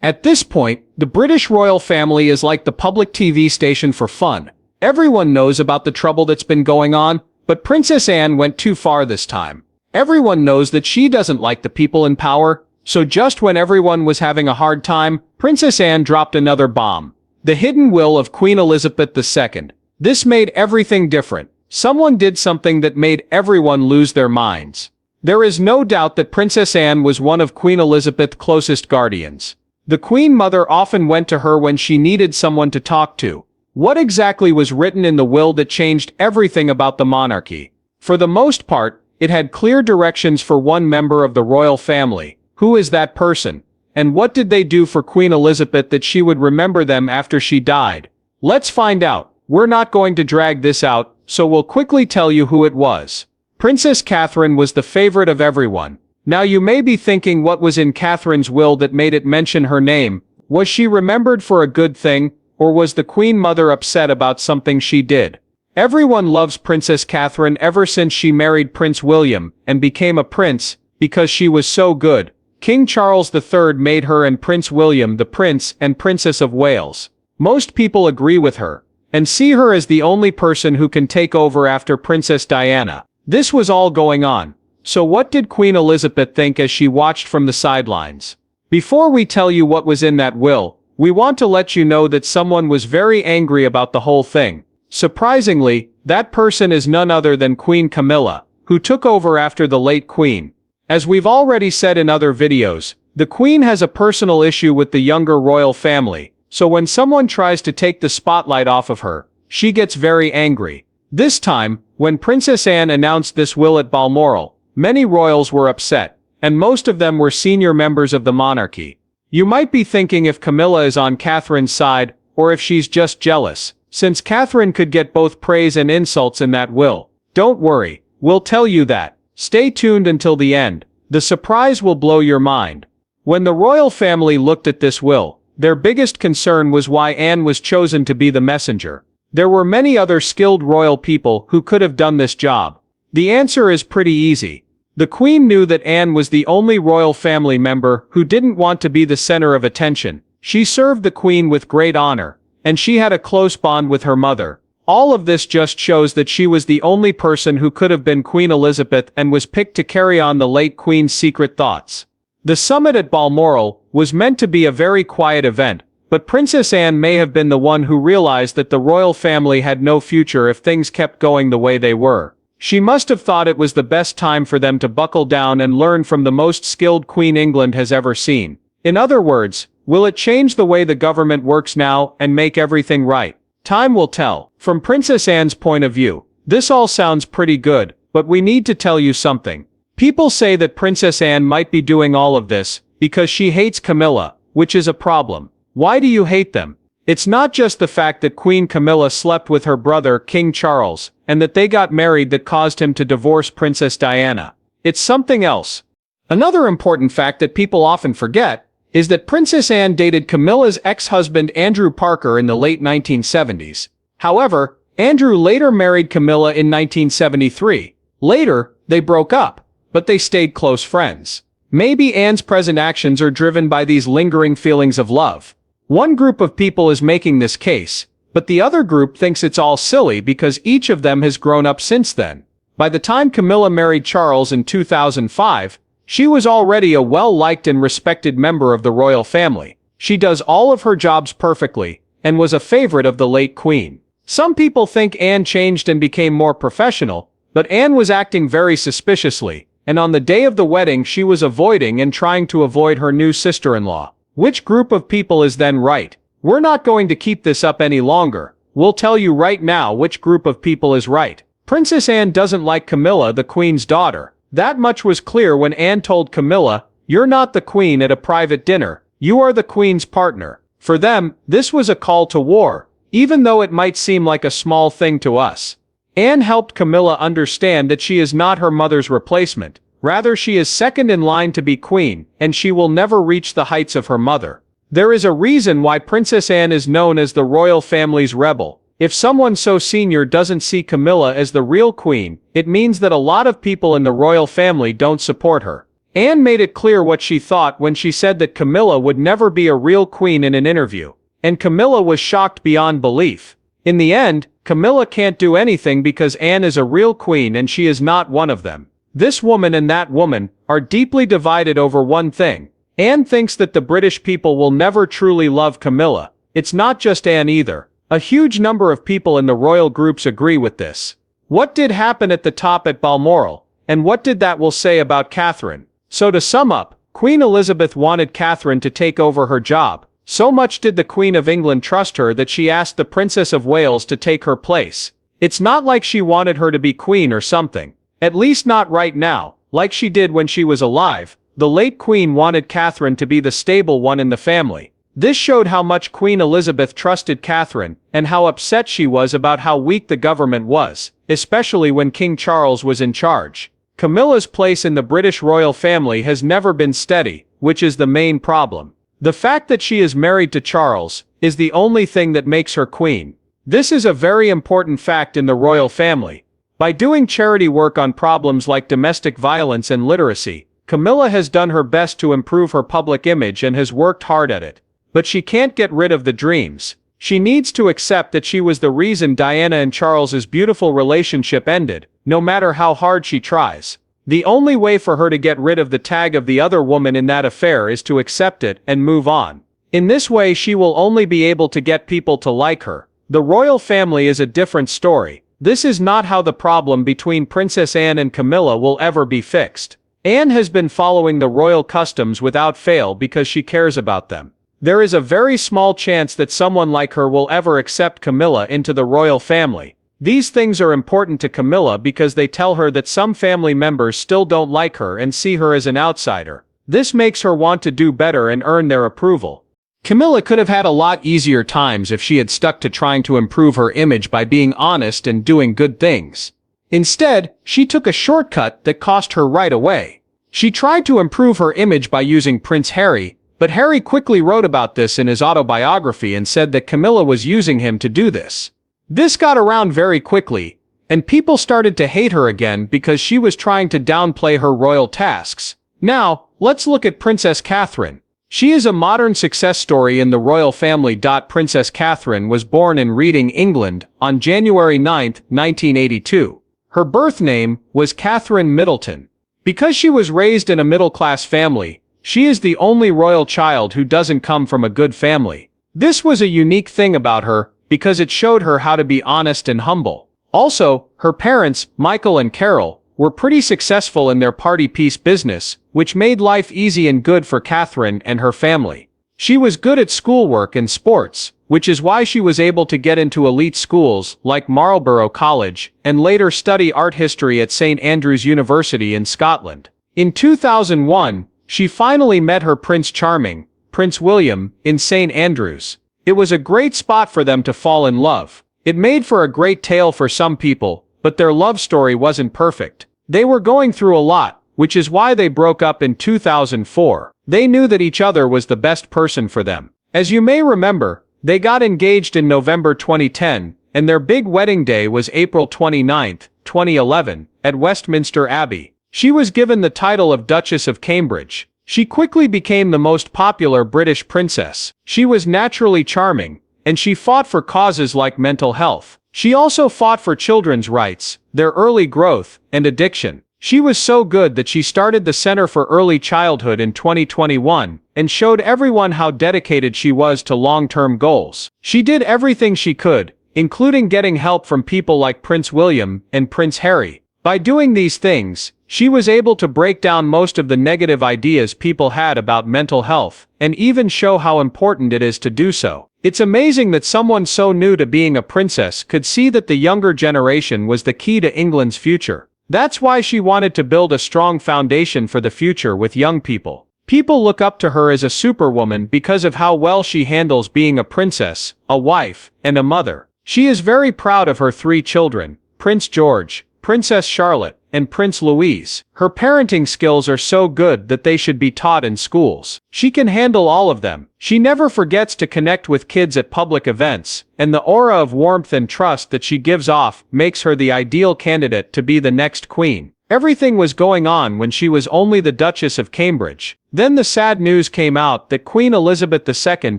At this point, the British royal family is like the public TV station for fun. Everyone knows about the trouble that's been going on, but Princess Anne went too far this time. Everyone knows that she doesn't like the people in power, so just when everyone was having a hard time, Princess Anne dropped another bomb. The hidden will of Queen Elizabeth II. This made everything different. Someone did something that made everyone lose their minds. There is no doubt that Princess Anne was one of Queen Elizabeth's closest guardians. The Queen Mother often went to her when she needed someone to talk to. What exactly was written in the will that changed everything about the monarchy? For the most part, it had clear directions for one member of the royal family. Who is that person? And what did they do for Queen Elizabeth that she would remember them after she died? Let's find out. We're not going to drag this out, so we'll quickly tell you who it was. Princess Catherine was the favorite of everyone. Now you may be thinking what was in Catherine's will that made it mention her name. Was she remembered for a good thing, or was the Queen Mother upset about something she did? Everyone loves Princess Catherine ever since she married Prince William and became a prince, because she was so good. King Charles III made her and Prince William the Prince and Princess of Wales. Most people agree with her, and see her as the only person who can take over after Princess Diana. This was all going on. So what did Queen Elizabeth think as she watched from the sidelines? Before we tell you what was in that will, we want to let you know that someone was very angry about the whole thing. Surprisingly, that person is none other than Queen Camilla, who took over after the late Queen. As we've already said in other videos, the Queen has a personal issue with the younger royal family, so when someone tries to take the spotlight off of her, she gets very angry. This time, when Princess Anne announced this will at Balmoral, many royals were upset, and most of them were senior members of the monarchy. You might be thinking if Camilla is on Catherine's side, or if she's just jealous, since Catherine could get both praise and insults in that will. Don't worry, we'll tell you that. Stay tuned until the end. The surprise will blow your mind. When the royal family looked at this will, their biggest concern was why Anne was chosen to be the messenger. There were many other skilled royal people who could have done this job. The answer is pretty easy. The Queen knew that Anne was the only royal family member who didn't want to be the center of attention. She served the Queen with great honor, and she had a close bond with her mother. All of this just shows that she was the only person who could have been Queen Elizabeth and was picked to carry on the late Queen's secret thoughts. The summit at Balmoral was meant to be a very quiet event, but Princess Anne may have been the one who realized that the royal family had no future if things kept going the way they were. She must have thought it was the best time for them to buckle down and learn from the most skilled Queen England has ever seen. In other words, will it change the way the government works now and make everything right? Time will tell. From Princess Anne's point of view, this all sounds pretty good, but we need to tell you something. People say that Princess Anne might be doing all of this because she hates Camilla, which is a problem. Why do you hate them? It's not just the fact that Queen Camilla slept with her brother King Charles, and that they got married that caused him to divorce Princess Diana. It's something else. Another important fact that people often forget is that Princess Anne dated Camilla's ex-husband Andrew Parker in the late 1970s. However, Andrew later married Camilla in 1973. Later, they broke up, but they stayed close friends. Maybe Anne's present actions are driven by these lingering feelings of love. One group of people is making this case, but the other group thinks it's all silly because each of them has grown up since then. By the time Camilla married Charles in 2005, she was already a well-liked and respected member of the royal family. She does all of her jobs perfectly, and was a favorite of the late Queen. Some people think Anne changed and became more professional, but Anne was acting very suspiciously, and on the day of the wedding she was avoiding and trying to avoid her new sister-in-law. Which group of people is then right? We're not going to keep this up any longer. We'll tell you right now which group of people is right. Princess Anne doesn't like Camilla, the Queen's daughter. That much was clear when Anne told Camilla, "You're not the Queen at a private dinner. You are the Queen's partner." For them, this was a call to war, even though it might seem like a small thing to us. Anne helped Camilla understand that she is not her mother's replacement. Rather, she is second in line to be queen, and she will never reach the heights of her mother. There is a reason why Princess Anne is known as the royal family's rebel. If someone so senior doesn't see Camilla as the real queen, it means that a lot of people in the royal family don't support her. Anne made it clear what she thought when she said that Camilla would never be a real queen in an interview. And Camilla was shocked beyond belief. In the end, Camilla can't do anything because Anne is a real queen and she is not one of them. This woman and that woman are deeply divided over one thing. Anne thinks that the British people will never truly love Camilla. It's not just Anne either. A huge number of people in the royal groups agree with this. What did happen at the top at Balmoral? And what did that will say about Catherine? So to sum up, Queen Elizabeth wanted Catherine to take over her job. So much did the Queen of England trust her that she asked the Princess of Wales to take her place. It's not like she wanted her to be queen or something. At least not right now, like she did when she was alive. The late Queen wanted Catherine to be the stable one in the family. This showed how much Queen Elizabeth trusted Catherine, and how upset she was about how weak the government was, especially when King Charles was in charge. Camilla's place in the British royal family has never been steady, which is the main problem. The fact that she is married to Charles is the only thing that makes her queen. This is a very important fact in the royal family. By doing charity work on problems like domestic violence and literacy, Camilla has done her best to improve her public image and has worked hard at it. But she can't get rid of the dreams. She needs to accept that she was the reason Diana and Charles's beautiful relationship ended, no matter how hard she tries. The only way for her to get rid of the tag of the other woman in that affair is to accept it and move on. In this way she will only be able to get people to like her. The royal family is a different story. This is not how the problem between Princess Anne and Camilla will ever be fixed. Anne has been following the royal customs without fail because she cares about them. There is a very small chance that someone like her will ever accept Camilla into the royal family. These things are important to Camilla because they tell her that some family members still don't like her and see her as an outsider. This makes her want to do better and earn their approval. Camilla could have had a lot easier times if she had stuck to trying to improve her image by being honest and doing good things. Instead, she took a shortcut that cost her right away. She tried to improve her image by using Prince Harry, but Harry quickly wrote about this in his autobiography and said that Camilla was using him to do this. This got around very quickly, and people started to hate her again because she was trying to downplay her royal tasks. Now, let's look at Princess Catherine. She is a modern success story in the royal family. Princess Catherine was born in Reading, England, on January 9, 1982. Her birth name was Catherine Middleton. Because she was raised in a middle-class family, she is the only royal child who doesn't come from a good family. This was a unique thing about her, because it showed her how to be honest and humble. Also, her parents, Michael and Carol, were pretty successful in their party piece business, which made life easy and good for Catherine and her family. She was good at schoolwork and sports, which is why she was able to get into elite schools like Marlborough College and later study art history at St. Andrews University in Scotland. In 2001, she finally met her Prince Charming, Prince William, in St. Andrews. It was a great spot for them to fall in love. It made for a great tale for some people, but their love story wasn't perfect. They were going through a lot, which is why they broke up in 2004. They knew that each other was the best person for them. As you may remember, they got engaged in November 2010, and their big wedding day was April 29, 2011, at Westminster Abbey. She was given the title of Duchess of Cambridge. She quickly became the most popular British princess. She was naturally charming, and she fought for causes like mental health. She also fought for children's rights, their early growth, and addiction. She was so good that she started the Center for Early Childhood in 2021 and showed everyone how dedicated she was to long-term goals. She did everything she could, including getting help from people like Prince William and Prince Harry. By doing these things, she was able to break down most of the negative ideas people had about mental health and even show how important it is to do so. It's amazing that someone so new to being a princess could see that the younger generation was the key to England's future. That's why she wanted to build a strong foundation for the future with young people. People look up to her as a superwoman because of how well she handles being a princess, a wife, and a mother. She is very proud of her 3 children, Prince George, Princess Charlotte, and Prince Louis. Her parenting skills are so good that they should be taught in schools. She can handle all of them. She never forgets to connect with kids at public events, and the aura of warmth and trust that she gives off makes her the ideal candidate to be the next queen. Everything was going on when she was only the Duchess of Cambridge. Then the sad news came out that Queen Elizabeth II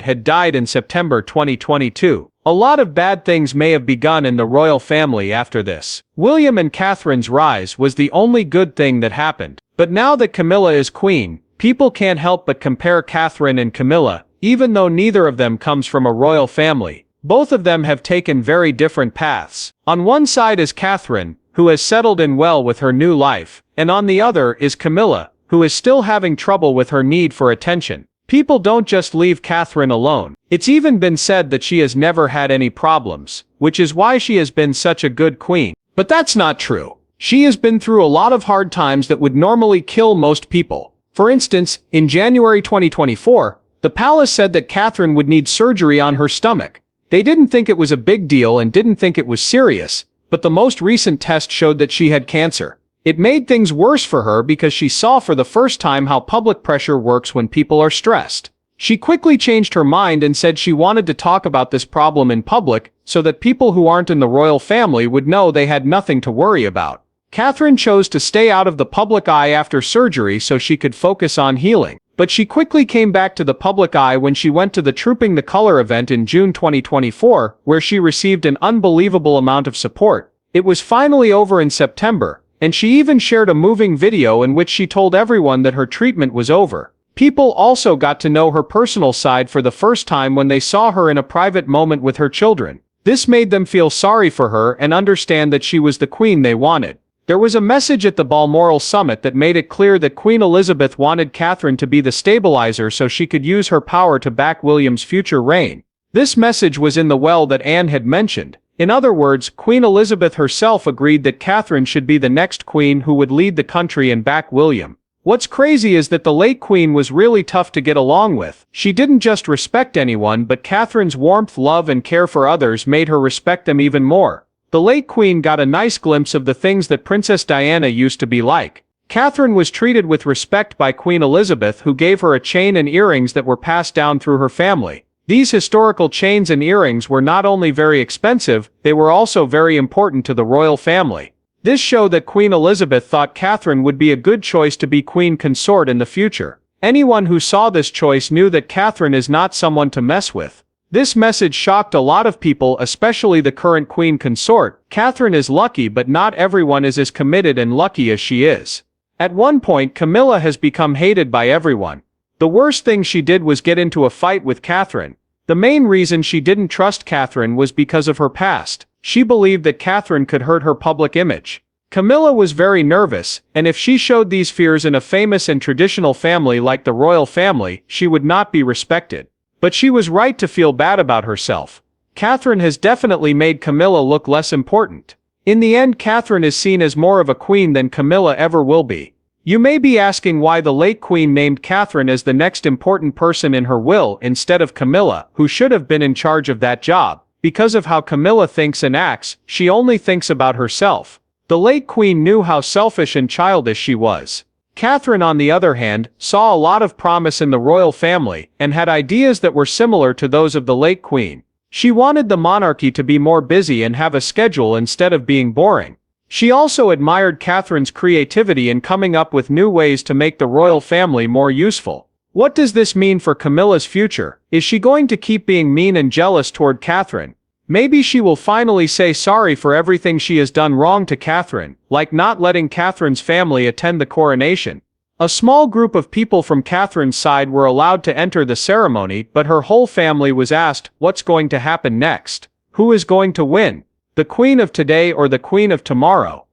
had died in September 2022. A lot of bad things may have begun in the royal family after this. William and Catherine's rise was the only good thing that happened. But now that Camilla is queen, people can't help but compare Catherine and Camilla, even though neither of them comes from a royal family. Both of them have taken very different paths. On one side is Catherine, who has settled in well with her new life, and on the other is Camilla, who is still having trouble with her need for attention. People don't just leave Catherine alone. It's even been said that she has never had any problems, which is why she has been such a good queen. But that's not true. She has been through a lot of hard times that would normally kill most people. For instance, in January 2024, the palace said that Catherine would need surgery on her stomach. They didn't think it was a big deal and didn't think it was serious, but the most recent test showed that she had cancer. It made things worse for her because she saw for the first time how public pressure works when people are stressed. She quickly changed her mind and said she wanted to talk about this problem in public so that people who aren't in the royal family would know they had nothing to worry about. Catherine chose to stay out of the public eye after surgery so she could focus on healing. But she quickly came back to the public eye when she went to the Trooping the Color event in June 2024, where she received an unbelievable amount of support. It was finally over in September, and she even shared a moving video in which she told everyone that her treatment was over. People also got to know her personal side for the first time when they saw her in a private moment with her children. This made them feel sorry for her and understand that she was the queen they wanted. There was a message at the Balmoral summit that made it clear that Queen Elizabeth wanted Catherine to be the stabilizer so she could use her power to back William's future reign. This message was in the well that Anne had mentioned. In other words, Queen Elizabeth herself agreed that Catherine should be the next queen who would lead the country and back William. What's crazy is that the late queen was really tough to get along with. She didn't just respect anyone, but Catherine's warmth, love, and care for others made her respect them even more. The late queen got a nice glimpse of the things that Princess Diana used to be like. Catherine was treated with respect by Queen Elizabeth, who gave her a chain and earrings that were passed down through her family. These historical chains and earrings were not only very expensive, they were also very important to the royal family. This showed that Queen Elizabeth thought Catherine would be a good choice to be queen consort in the future. Anyone who saw this choice knew that Catherine is not someone to mess with. This message shocked a lot of people, especially the current queen consort. Catherine is lucky, but not everyone is as committed and lucky as she is. At one point, Camilla has become hated by everyone. The worst thing she did was get into a fight with Catherine. The main reason she didn't trust Catherine was because of her past. She believed that Catherine could hurt her public image. Camilla was very nervous, and if she showed these fears in a famous and traditional family like the royal family, she would not be respected. But she was right to feel bad about herself. Catherine has definitely made Camilla look less important. In the end, Catherine is seen as more of a queen than Camilla ever will be. You may be asking why the late queen named Catherine as the next important person in her will instead of Camilla, who should have been in charge of that job. Because of how Camilla thinks and acts, she only thinks about herself. The late queen knew how selfish and childish she was. Catherine, on the other hand, saw a lot of promise in the royal family and had ideas that were similar to those of the late queen. She wanted the monarchy to be more busy and have a schedule instead of being boring. She also admired Catherine's creativity in coming up with new ways to make the royal family more useful. What does this mean for Camilla's future? Is she going to keep being mean and jealous toward Catherine? Maybe she will finally say sorry for everything she has done wrong to Catherine, like not letting Catherine's family attend the coronation. A small group of people from Catherine's side were allowed to enter the ceremony, but her whole family was asked, what's going to happen next? Who is going to win? The queen of today or the queen of tomorrow?